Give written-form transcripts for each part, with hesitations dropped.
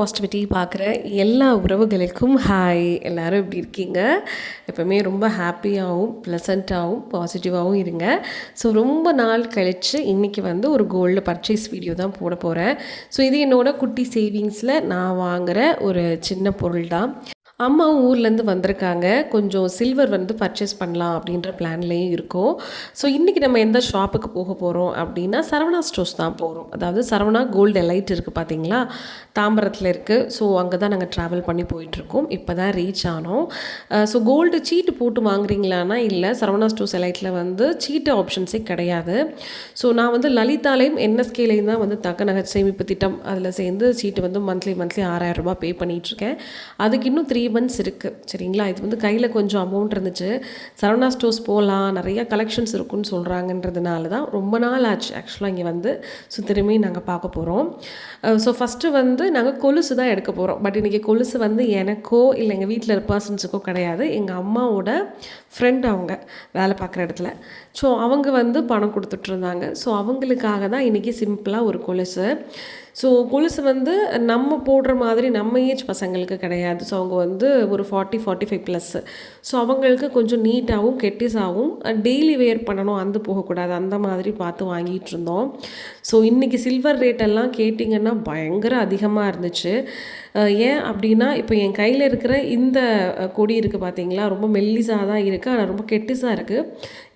Positivity பார்க்குற எல்லா உறவுகளுக்கும் ஹாய். எல்லோரும் எப்படி இருக்கீங்க? எப்போவுமே ரொம்ப ஹாப்பியாகவும் ப்ளசண்ட்டாகவும் பாசிட்டிவாகவும் இருங்க. ஸோ ரொம்ப நாள் கழித்து இன்றைக்கி வந்து ஒரு கோல்டு பர்ச்சேஸ் வீடியோ தான் போட போகிறேன். ஸோ இது என்னோடய குட்டி சேவிங்ஸில் நான் வாங்குகிற ஒரு சின்ன பொருள் தான். அம்மா ஊர்லேருந்து வந்திருக்காங்க. கொஞ்சம் சில்வர் வந்து பர்ச்சேஸ் பண்ணலாம் அப்படின்ற பிளான்லேயும் இருக்கோம். ஸோ இன்றைக்கி நம்ம எந்த ஷாப்புக்கு போக போகிறோம் அப்படின்னா சரவணா ஸ்டோர்ஸ் தான் போகிறோம். அதாவது சரவணா கோல்டு எலைட் இருக்குது பார்த்தீங்களா, தாம்பரத்தில் இருக்குது. ஸோ அங்கே தான் நாங்கள் ட்ராவல் பண்ணி போயிட்டுருக்கோம். இப்போ தான் ரீச் ஆனோம். ஸோ கோல்டு சீட்டு போட்டு வாங்குறீங்களான்னா இல்லை, சரவணா ஸ்டோர்ஸ் எலைட்டில் வந்து சீட்டு ஆப்ஷன்ஸே கிடையாது. ஸோ நான் வந்து லலிதாலையும் என்எஸ்கேலையும் தான் வந்து தங்க நகை சேமிப்பு திட்டம் அதில் சேர்ந்து சீட்டு வந்து மந்த்லி 6,000 ரூபாய் பே பண்ணிகிட்ருக்கேன். அதுக்கு இன்னும் 3 மந்த்ஸ் இருக்குது. சரிங்களா, இது வந்து கையில் கொஞ்சம் அமௌண்ட் இருந்துச்சு. சரவணா ஸ்டோர்ஸ் போகலாம், நிறையா கலெக்ஷன்ஸ் இருக்குன்னு சொல்கிறாங்கன்றதுனால தான் ரொம்ப நாள் ஆச்சு ஆக்சுவலாக இங்கே வந்து. ஸோ திரும்பி நாங்கள் பார்க்க போகிறோம். ஸோ ஃபஸ்ட்டு வந்து நாங்கள் கொலுசு தான் எடுக்க போகிறோம். பட் இன்றைக்கி கொலுசு வந்து எனக்கோ இல்லை எங்கள் வீட்டில் இருக்க பர்சன்ஸுக்கோ கிடையாது. எங்கள் அம்மாவோட ஃப்ரெண்ட் அவங்க வேலை பார்க்குற இடத்துல. ஸோ அவங்க வந்து பணம் கொடுத்துட்ருந்தாங்க. ஸோ அவங்களுக்காக தான் இன்றைக்கி சிம்பிளாக ஒரு கொலுசு. ஸோ கொலுசு வந்து நம்ம போடுற மாதிரி நம்ம ஏஜ் பசங்களுக்கு கிடையாது. ஸோ அவங்க வந்து ஒரு 40-45 ப்ளஸ்ஸு. ஸோ அவங்களுக்கு கொஞ்சம் நீட்டாகவும் கெட்டிஸாகவும் டெய்லி வேர் பண்ணணும், அந்த போகக்கூடாது, அந்த மாதிரி பார்த்து வாங்கிட்டு இருந்தோம். ஸோ இன்றைக்கி சில்வர் ரேட்டெல்லாம் கேட்டிங்கன்னா பயங்கர அதிகமாக இருந்துச்சு. ஏன் அப்படின்னா இப்போ என் கையில் இருக்கிற இந்த கொடி இருக்குது பார்த்தீங்களா, ரொம்ப மெல்லிசாக தான் இருக்குது, ஆனால் ரொம்ப கெட்டிஸாக இருக்குது.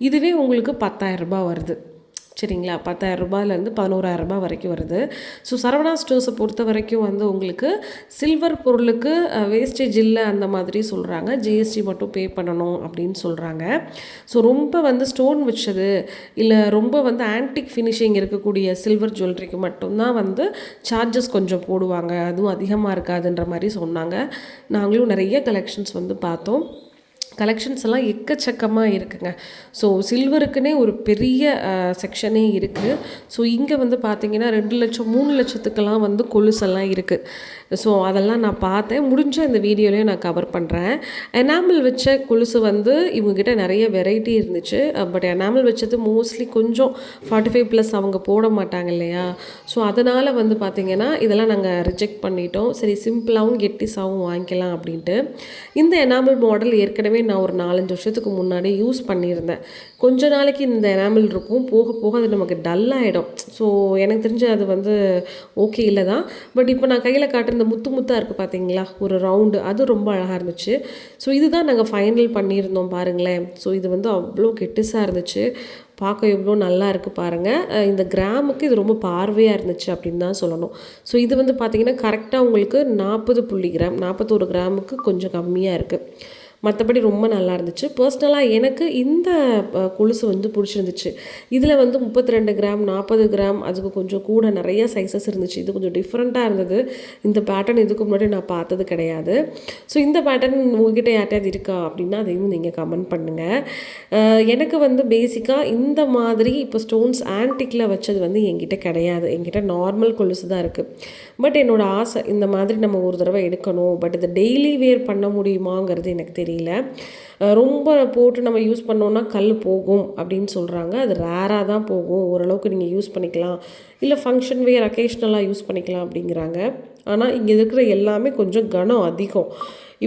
இதுவே உங்களுக்கு 10,000 ரூபாய் வருது. சரிங்களா, 10,000 ரூபாயிலேருந்து 11,000 ரூபாய் வரைக்கும் வருது. ஸோ சரவணா ஸ்டோர்ஸை பொறுத்த வரைக்கும் வந்து உங்களுக்கு சில்வர் பொருளுக்கு வேஸ்டேஜ் இல்லை அந்த மாதிரி சொல்கிறாங்க. ஜிஎஸ்டி மட்டும் பே பண்ணணும் அப்படின்னு சொல்கிறாங்க. ஸோ ரொம்ப வந்து ஸ்டோன் வச்சது இல்லை ரொம்ப வந்து ஆன்டிக் ஃபினிஷிங் இருக்கக்கூடிய சில்வர் ஜுவல்லரிக்கு மட்டும்தான் வந்து சார்ஜஸ் கொஞ்சம் போடுவாங்க, அதுவும் அதிகமாக இருக்காதுன்ற மாதிரி சொன்னாங்க. நாங்களும் நிறைய கலெக்ஷன்ஸ் வந்து பார்த்தோம். கலெக்ஷன்ஸ் எல்லாம் எக்கச்சக்கமாக இருக்குங்க. ஸோ சில்வருக்குன்னே ஒரு பெரிய செக்ஷனே இருக்குது. ஸோ இங்கே வந்து பார்த்திங்கன்னா 2 லட்சம் 3 லட்சத்துக்கெல்லாம் வந்து கொலுசெல்லாம் இருக்குது. ஸோ அதெல்லாம் நான் பார்த்தேன். முடிஞ்ச இந்த வீடியோலையும் நான் கவர் பண்ணுறேன். எனாமல் வச்ச கொலுசு வந்து இவங்ககிட்ட நிறைய வெரைட்டி இருந்துச்சு. பட் எனாமல் வச்சது மோஸ்ட்லி கொஞ்சம் 45 ப்ளஸ் அவங்க போட மாட்டாங்க இல்லையா. ஸோ அதனால் வந்து பார்த்திங்கன்னா இதெல்லாம் நாங்கள் ரிஜெக்ட் பண்ணிட்டோம். சரி, சிம்பிளாகவும் கெட்டிஸாகவும் வாங்கிக்கலாம் அப்படின்ட்டு. இந்த எனாமல் மாடல் ஏற்கனவே நான் ஒரு 4-5 வருஷத்துக்கு முன்னாடி யூஸ் பண்ணியிருந்தேன். கொஞ்ச நாளைக்கு இந்த எனாமல் இருக்கும், போக போக அது நமக்கு டல்லாகிடும். ஸோ எனக்கு தெரிஞ்சு அது வந்து ஓகே இல்லை தான். பட் இப்போ நான் கையில் காட்டுற இந்த முத்தாக இருக்குது பார்த்தீங்களா, ஒரு ரவுண்டு, அது ரொம்ப அழகாக இருந்துச்சு. ஸோ இதுதான் நாங்கள் ஃபைனல் பண்ணியிருந்தோம் பாருங்களேன். ஸோ இது வந்து அவ்வளோ கெட்டிஸாக இருந்துச்சு, பார்க்க எவ்வளோ நல்லா இருக்குது பாருங்கள். இந்த கிராமுக்கு இது ரொம்ப பார்வையாக இருந்துச்சு அப்படின்னு தான் சொல்லணும். ஸோ இது வந்து பார்த்திங்கன்னா கரெக்டாக உங்களுக்கு 40 கிராம் 41 கிராமுக்கு கொஞ்சம் கம்மியாக இருக்குது. மற்றபடி ரொம்ப நல்லா இருந்துச்சு. பர்சனலாக எனக்கு இந்த கொலுசு வந்து பிடிச்சிருந்துச்சு. இதில் வந்து 32 கிராம் 40 கிராம் அதுக்கு கொஞ்சம் கூட நிறைய சைஸஸ் இருந்துச்சு. இது கொஞ்சம் டிஃப்ரெண்ட்டாக இருந்தது. இந்த பேட்டர்ன் இதுக்கு முன்னாடி நான் பார்த்தது கிடையாது. ஸோ இந்த பேட்டர்ன் உங்ககிட்ட யார்ட்டையாவது இருக்கா அப்படின்னா அதையும் நீங்கள் கமெண்ட் பண்ணுங்கள். எனக்கு வந்து பேசிக்காக இந்த மாதிரி இப்போ ஸ்டோன்ஸ் ஆன்டிக்கில் வச்சது வந்து என்கிட்ட கிடையாது. என்கிட்ட நார்மல் கொலுசு தான் இருக்குது. பட் என்னோடய ஆசை இந்த மாதிரி நம்ம ஒரு தடவை எடுக்கணும். பட் இதை டெய்லி வேர் பண்ண முடியுமாங்கிறது எனக்கு தெரியல. ரொம்ப போட்டு நம்ம யூஸ் பண்ணோன்னா கல் போகும் அப்படின்னு சொல்கிறாங்க. அது ரேராக தான் போகும், ஓரளவுக்கு நீங்கள் யூஸ் பண்ணிக்கலாம், இல்லை ஃபங்க்ஷன் வேர் அக்கேஷ்னலாக யூஸ் பண்ணிக்கலாம் அப்படிங்கிறாங்க. ஆனால் இங்கே இருக்கிற எல்லாமே கொஞ்சம் கனம் அதிகம்.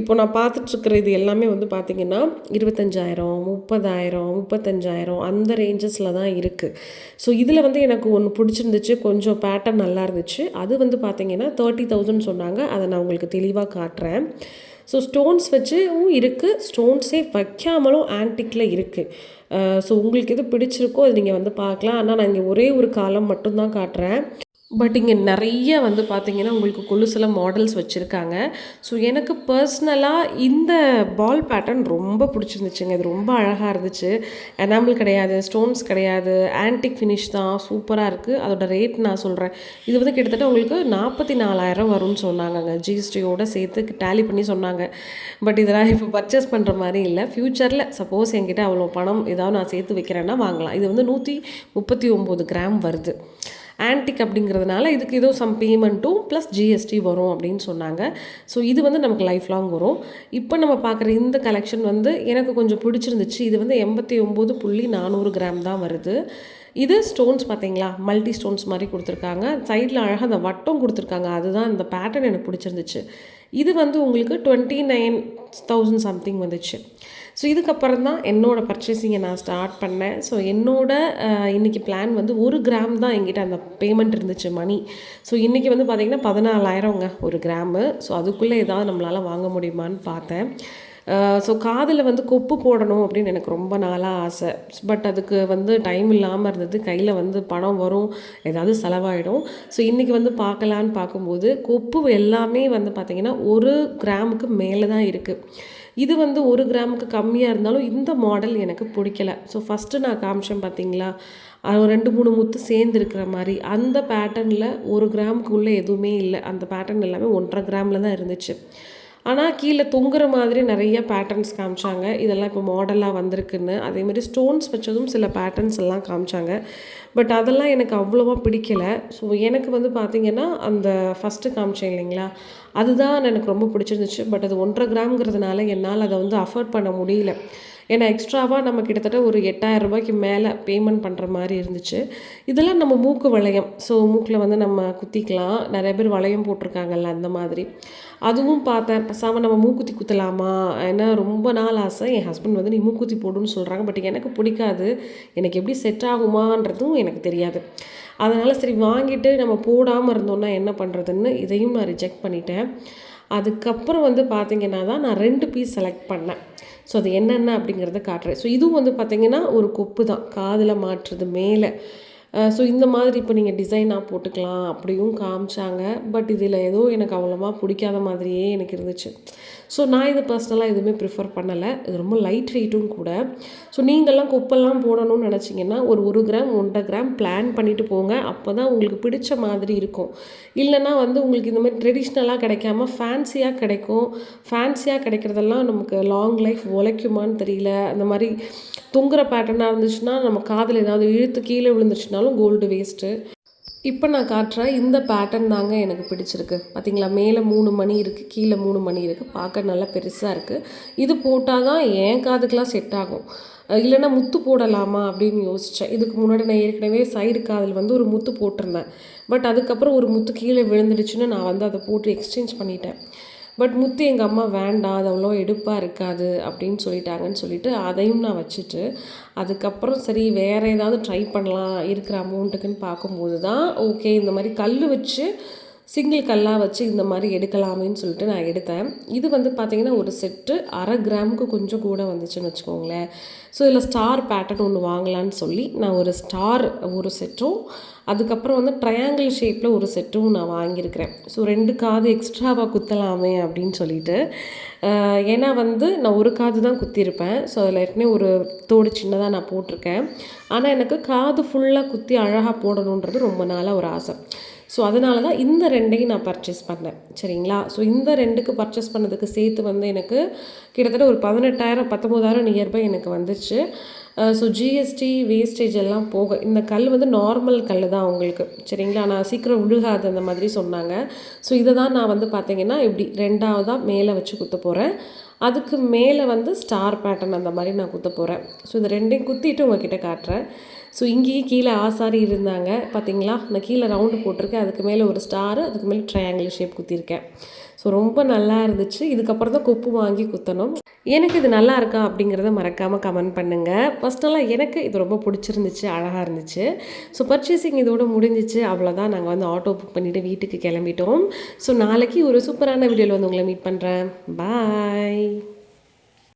இப்போ நான் பார்த்துட்ருக்கிற இது எல்லாமே வந்து பார்த்திங்கன்னா 25,000 30,000 35,000 அந்த ரேஞ்சஸில் தான் இருக்குது. ஸோ இதில் வந்து எனக்கு ஒன்று பிடிச்சிருந்துச்சு, கொஞ்சம் பேட்டர்ன் நல்லா இருந்துச்சு. அது வந்து பார்த்திங்கன்னா 30,000 சொன்னாங்க. அதை நான் உங்களுக்கு தெளிவாக காட்டுறேன். ஸோ ஸ்டோன்ஸ் வச்சும் இருக்குது, ஸ்டோன்ஸே வைக்காமலும் ஆன்டிக்கில் இருக்குது. ஸோ உங்களுக்கு எது பிடிச்சிருக்கோ அது நீங்கள் வந்து பார்க்கலாம். ஆனால் நான் இங்கே ஒரே ஒரு காலம் மட்டும்தான் காட்டுறேன். பட் இங்கே நிறைய வந்து பார்த்திங்கன்னா உங்களுக்கு கொலுசில் மாடல்ஸ் வச்சுருக்காங்க. ஸோ எனக்கு பர்சனலாக இந்த பால் பேட்டர்ன் ரொம்ப பிடிச்சிருந்துச்சுங்க. இது ரொம்ப அழகாக இருந்துச்சு. எனாமல் கிடையாது, ஸ்டோன்ஸ் கிடையாது, ஆன்டிக் ஃபினிஷ் தான், சூப்பராக இருக்குது. அதோட ரேட் நான் சொல்கிறேன். இது வந்து கிட்டத்தட்ட உங்களுக்கு 44,000 வரும்னு சொன்னாங்கங்க, ஜிஎஸ்டியோடு சேர்த்து டேலி பண்ணி சொன்னாங்க. பட் இதெல்லாம் இப்போ பர்ச்சேஸ் பண்ணுற மாதிரி இல்லை. ஃப்யூச்சரில் சப்போஸ் என்கிட்ட அவ்வளோ பணம் ஏதாவது நான் சேர்த்து வைக்கிறேன்னா வாங்கலாம். இது வந்து 139 கிராம் வருது. ஆன்டிக் அப்படிங்கிறதுனால இதுக்கு ஏதோ சம் பேமெண்ட்டும் ப்ளஸ் ஜிஎஸ்டி வரும் அப்படின்னு சொன்னாங்க. ஸோ இது வந்து நமக்கு லைஃப் லாங் வரும். இப்போ நம்ம பார்க்குற இந்த கலெக்ஷன் வந்து எனக்கு கொஞ்சம் பிடிச்சிருந்துச்சு. இது வந்து 89.400 கிராம் தான் வருது. இது ஸ்டோன்ஸ் பார்த்தீங்களா, மல்டி ஸ்டோன்ஸ் மாதிரி கொடுத்துருக்காங்க. சைடில் அழகாக அந்த வட்டம் கொடுத்துருக்காங்க. அதுதான் இந்த பேட்டர்ன் எனக்கு பிடிச்சிருந்துச்சு. இது வந்து உங்களுக்கு 29,000 சம்திங் வந்துச்சு. ஸோ இதுக்கப்புறம் தான் என்னோடய பர்ச்சேசிங்கை நான் ஸ்டார்ட் பண்ணேன். ஸோ இன்றைக்கி பிளான் வந்து 1 கிராம் தான் என்கிட்ட அந்த பேமெண்ட் இருந்துச்சு மணி. ஸோ இன்றைக்கி வந்து பார்த்திங்கன்னா 14,000ங்க 1 கிராமு. ஸோ அதுக்குள்ளே ஏதாவது நம்மளால் வாங்க முடியுமான்னு பார்த்தேன். ஸோ காதில் வந்து கொப்பு போடணும் அப்படின்னு எனக்கு ரொம்ப நாளாக ஆசை. பட் அதுக்கு வந்து டைம் இல்லாமல் இருந்தது. கையில் வந்து பணம் வரும், ஏதாவது செலவாயிடும். ஸோ இன்றைக்கி வந்து பார்க்கலான்னு பார்க்கும்போது கொப்பு எல்லாமே வந்து பார்த்திங்கன்னா 1 கிராமுக்கு மேலே தான் இருக்குது. இது வந்து 1 கிராமுக்கு கம்மியாக இருந்தாலும் இந்த மாடல் எனக்கு பிடிக்கல. ஸோ ஃபஸ்ட்டு நான் காமிச்சேன் பார்த்தீங்களா, ஒரு 2-3 முத்து சேர்ந்துருக்கிற மாதிரி அந்த பேட்டர்னில் 1 கிராமுக்கு உள்ளே எதுவுமே இல்லை. அந்த பேட்டர்ன் எல்லாமே 1.5 கிராமில் தான் இருந்துச்சு. ஆனால் கீழே தொங்குற மாதிரி நிறைய பேட்டர்ன்ஸ் காமிச்சாங்க. இதெல்லாம் இப்போ மாடலாக வந்திருக்குன்னு. அதேமாதிரி ஸ்டோன்ஸ் வச்சதும் சில பேட்டர்ன்ஸ் எல்லாம் காமிச்சாங்க. பட் அதெல்லாம் எனக்கு அவ்வளோவா பிடிக்கலை. ஸோ எனக்கு வந்து பார்த்திங்கன்னா அந்த ஃபஸ்ட்டு காமிச்சேன் இல்லைங்களா, அதுதான் எனக்கு ரொம்ப பிடிச்சிருந்துச்சு. பட் அது 1.5 கிராம்ங்கிறதுனால என்னால் அதை வந்து அஃபோர்ட் பண்ண முடியல. ஏன்னா எக்ஸ்ட்ராவாக நம்ம கிட்டத்தட்ட ஒரு 8,000 ரூபாய்க்கு மேலே பேமெண்ட் பண்ணுற மாதிரி இருந்துச்சு. இதெல்லாம் நம்ம மூக்கு வளையம். ஸோ மூக்கில் வந்து நம்ம குத்திக்கலாம். நிறைய பேர் வளையம் போட்டிருக்காங்கல்ல அந்த மாதிரி. அதுவும் பார்த்தேன். பேசாமல் நம்ம மூக்குத்தி குத்தலாமா, ஏன்னா ரொம்ப நாள் ஆசை. என் ஹஸ்பண்ட் வந்து நீ மூக்குத்தி போடுன்னு சொல்கிறாங்க. பட் எனக்கு பிடிக்காது. எனக்கு எப்படி செட் ஆகுமான்றதும் எனக்கு தெரியாது. அதனால் சரி வாங்கிட்டு நம்ம போடாமல் இருந்தோம்னா என்ன பண்ணுறதுன்னு இதையும் நான் ரிஜெக்ட் பண்ணிட்டேன். அதுக்கப்புறம் வந்து பார்த்திங்கன்னா தான் நான் 2 பீஸ் செலக்ட் பண்ணேன். ஸோ அது என்னென்ன அப்படிங்கிறத காட்டுறேன். ஸோ இதுவும் வந்து பார்த்திங்கன்னா ஒரு கொப்பு தான், காதில் மாட்டுறது மேலே. ஸோ இந்த மாதிரி இப்போ நீங்கள் டிசைனாக போட்டுக்கலாம் அப்படியும் காமிச்சாங்க. பட் இதில் ஏதோ எனக்கு அவ்வளோவா பிடிக்காத மாதிரியே எனக்கு இருந்துச்சு. ஸோ நான் இது பர்சனலாக எதுவுமே ப்ரிஃபர் பண்ணலை. இது ரொம்ப லைட் வெயிட்டும் கூட. ஸோ நீங்கள்லாம் கொப்பெல்லாம் போடணும்னு நினச்சிங்கன்னா ஒரு 1 கிராம் 1.5 கிராம் பிளான் பண்ணிவிட்டு போங்க. அப்போ தான் உங்களுக்கு பிடிச்ச மாதிரி இருக்கும். இல்லைனா வந்து உங்களுக்கு இந்த மாதிரி ட்ரெடிஷ்னலாக கிடைக்காம ஃபேன்சியாக கிடைக்கும். ஃபேன்சியாக கிடைக்கிறதெல்லாம் நமக்கு லாங் லைஃப் உழைக்குமான்னு தெரியல. அந்த மாதிரி தொங்குற பேட்டர்னாக இருந்துச்சுன்னா நம்ம காதில் ஏதாவது இழுத்து கீழே விழுந்துச்சுனாலும் கோல்டு வேஸ்ட்டு. இப்போ நான் காட்டுறேன் இந்த பேட்டர்ன் தாங்க எனக்கு பிடிச்சிருக்கு. பார்த்திங்களா, மேலே 3 மணி இருக்குது, கீழே 3 மணி இருக்குது. பார்க்க நல்லா பெருசாக இருக்குது. இது போட்டால் தான் என் காதுக்கெலாம் செட் ஆகும். இல்லைனா முத்து போடலாமா அப்படின்னு யோசித்தேன். இதுக்கு முன்னாடி நான் ஏற்கனவே சைடு காதில் வந்து ஒரு முத்து போட்டிருந்தேன். பட் அதுக்கப்புறம் ஒரு முத்து கீழே விழுந்துடுச்சுன்னு நான் வந்து அதை போட்டு எக்ஸ்சேஞ்ச் பண்ணிட்டேன். பட் முத்து எங்கள் அம்மா வேண்டாம், அது அவ்வளோ எடுப்பாக இருக்காது அப்படின்னு சொல்லிட்டாங்கன்னு சொல்லிட்டு அதையும் நான் வச்சுட்டு அதுக்கப்புறம் சரி வேறு ஏதாவது ட்ரை பண்ணலாம் இருக்கிற அமௌண்ட்டுக்குன்னு பார்க்கும்போது தான் ஓகே இந்த மாதிரி கல் வச்சு சிங்கிள் கல்லாக வச்சு இந்த மாதிரி எடுக்கலாமேன்னு சொல்லிட்டு நான் எடுத்தேன். இது வந்து பார்த்திங்கன்னா ஒரு செட்டு 1/2 கிராமுக்கு கொஞ்சம் கூட வந்துச்சுன்னு வச்சுக்கோங்களேன். ஸோ இதில் ஸ்டார் பேட்டர்ன் ஒன்று வாங்கலான்னு சொல்லி நான் ஒரு ஸ்டார் ஒரு செட்டும் அதுக்கப்புறம் வந்து ட்ரையாங்கிள் ஷேப்பில் ஒரு செட்டும் நான் வாங்கியிருக்கிறேன். ஸோ 2 காது எக்ஸ்ட்ராவாக குத்தலாமே அப்படின்னு சொல்லிட்டு. ஏன்னா வந்து நான் ஒரு காது தான் குத்திருப்பேன். ஸோ அதில் ஏற்கனவே ஒரு தோடு சின்னதாக நான் போட்டிருக்கேன். ஆனால் எனக்கு காது ஃபுல்லாக குத்தி அழகாக போடணுன்றது ரொம்ப நாளாக ஒரு ஆசை. ஸோ அதனால தான் இந்த 2ஐயும் நான் பர்ச்சேஸ் பண்ணேன். சரிங்களா, ஸோ இந்த 2க்கு பர்ச்சேஸ் பண்ணதுக்கு சேர்த்து வந்து எனக்கு கிட்டத்தட்ட ஒரு 18,000 19,000 நியர்பை எனக்கு வந்துச்சு. ஸோ ஜிஎஸ்டி வேஸ்டேஜ் எல்லாம் போக இந்த கல் வந்து நார்மல் கல் தான் உங்களுக்கு. சரிங்களா, நான் சீக்கிரம் விழுகாது அந்த மாதிரி சொன்னாங்க. ஸோ இதை தான் நான் வந்து பார்த்திங்கன்னா இப்படி 2ஆவதாக மேலே வச்சு குத்த போகிறேன். அதுக்கு மேலே வந்து ஸ்டார் பேட்டர்ன் அந்த மாதிரி நான் குத்த போகிறேன். ஸோ இந்த 2ஐயும் குத்திட்டு உங்ககிட்ட காட்டுறேன். ஸோ இங்கேயே கீழே ஆசாரி இருந்தாங்க பார்த்தீங்களா, நான் கீழே ரவுண்டு போட்டிருக்கேன். அதுக்கு மேலே ஒரு ஸ்டாரு, அதுக்கு மேலே ட்ரையாங்கிள் ஷேப் குத்திருக்கேன். ஸோ ரொம்ப நல்லா இருந்துச்சு. இதுக்கப்புறம் தான் கொப்பு வாங்கி குத்தணும். எனக்கு இது நல்லா இருக்கா அப்படிங்கிறத மறக்காமல் கமெண்ட் பண்ணுங்கள். பர்சனலாக எனக்கு இது ரொம்ப பிடிச்சிருந்துச்சு, அழகாக இருந்துச்சு. ஸோ பர்ச்சேசிங் இதோட முடிஞ்சிச்சு. அவ்வளோதான், நாங்கள் வந்து ஆட்டோ புக் பண்ணிவிட்டு வீட்டுக்கு கிளம்பிட்டோம். ஸோ நாளைக்கு ஒரு சூப்பரான வீடியோவில் வந்து உங்களை மீட் பண்ணுறேன். பாய்.